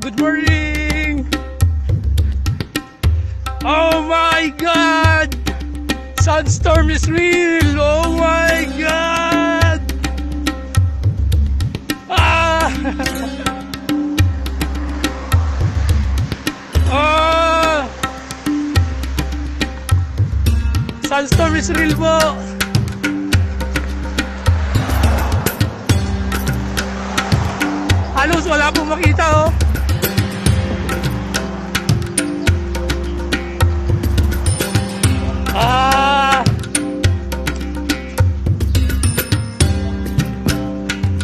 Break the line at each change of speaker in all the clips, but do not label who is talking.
Good morning! Oh my God! Sandstorm is real! Oh my God! Ah! Oh! Sandstorm is real po! Halos wala pong makita oh! Ah!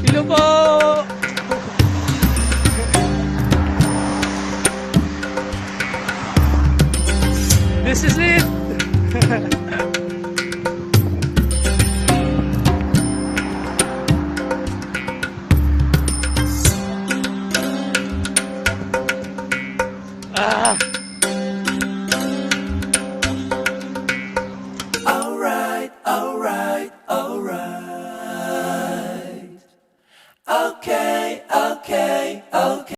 Hello po! This is it!